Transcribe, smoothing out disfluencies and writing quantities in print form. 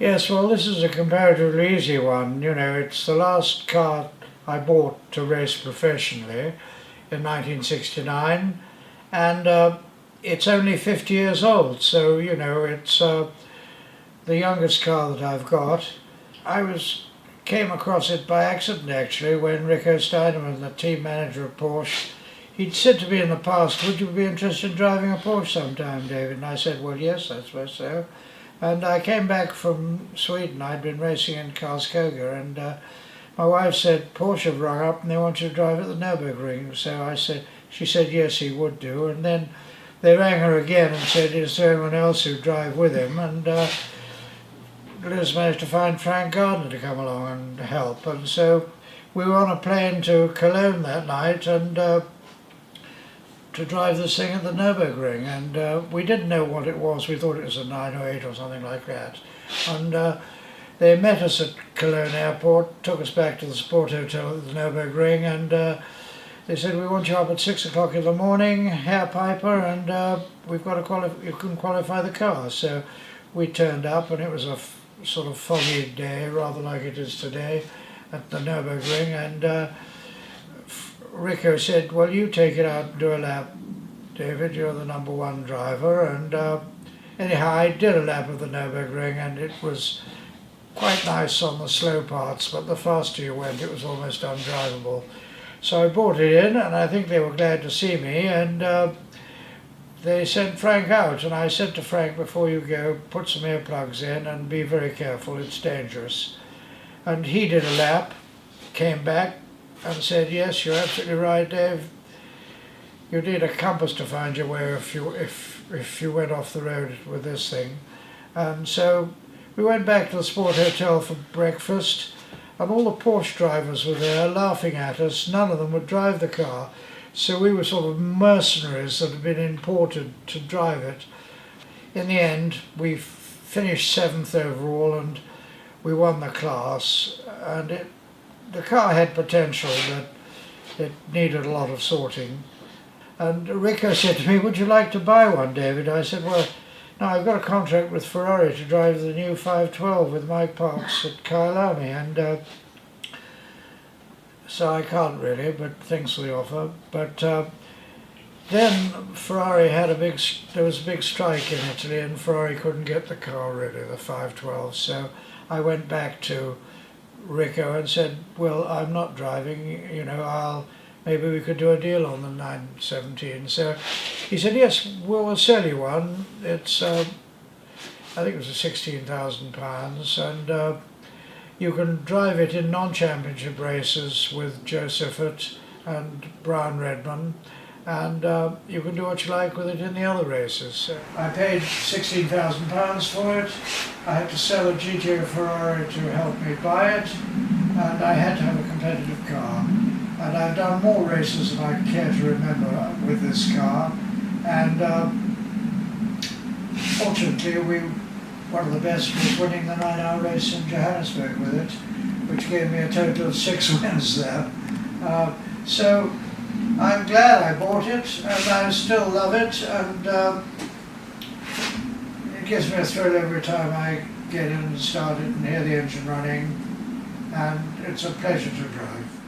Yes, well, this is a comparatively easy one. You know, it's the last car I bought to race professionally in 1969, and it's only 50 years old, so, you know, it's the youngest car that I've got. Came across it by accident, actually, when Rico Steinemann, the team manager of Porsche, he'd said to me in the past, "Would you be interested in driving a Porsche sometime, David?" And I said, "Well, yes, I suppose so." And I came back from Sweden. I'd been racing in Karlskoga, and my wife said, "Porsche have rung up and they want you to drive at the Nürburgring." So she said yes, he would do. And then they rang her again and said, "Is there anyone else who'd drive with him?" And Liz managed to find Frank Gardner to come along and help. And so we were on a plane to Cologne that night and to drive this thing at the Nürburgring, and we didn't know what it was. We thought it was a 908 or something like that. And they met us at Cologne airport, took us back to the sport hotel at the Nürburgring, and they said, "We want you up at 6 o'clock in the morning, hair piper, and we've got to you can qualify the car." So we turned up, and it was a sort of foggy day, rather like it is today, at the Nürburgring, and Rico said, "Well, you take it out and do a lap, David, you're the number one driver." And anyhow, I did a lap of the Nürburgring, and it was quite nice on the slow parts, but the faster you went, it was almost undrivable. So I brought it in, and I think they were glad to see me, and they sent Frank out, and I said to Frank, "Before you go, put some earplugs in and be very careful, it's dangerous." And he did a lap, came back, and said, "Yes, you're absolutely right, Dave. You need a compass to find your way if you went off the road with this thing." And so we went back to the sport hotel for breakfast, and all the Porsche drivers were there laughing at us. None of them would drive the car, so we were sort of mercenaries that had been imported to drive it. In the end, we finished 7th overall, and we won the class, and the car had potential, but it needed a lot of sorting. And Rico said to me, "Would you like to buy one, David?" I said, "Well, no, I've got a contract with Ferrari to drive the new 512 with Mike Parks at Kyalami, and so I can't really, but thanks for the offer." But then Ferrari there was a big strike in Italy, and Ferrari couldn't get the car ready, the 512, so I went back to Rico and said, "Well, I'm not driving, you know, maybe we could do a deal on the 917. So he said, "Yes, we'll sell you one. It's, I think it was £16,000, and you can drive it in non-championship races with Joe Siffert and Brian Redman, and you can do what you like with it in the other races." So I paid £16,000 for it. I had to sell a GTO Ferrari to help me buy it, and I had to have a competitive car. And I've done more races than I care to remember with this car, and fortunately one of the best was winning the 9-hour race in Johannesburg with it, which gave me a total of 6 wins there. So I'm glad I bought it, and I still love it, and it gives me a thrill every time I get in and start it and hear the engine running, and it's a pleasure to drive.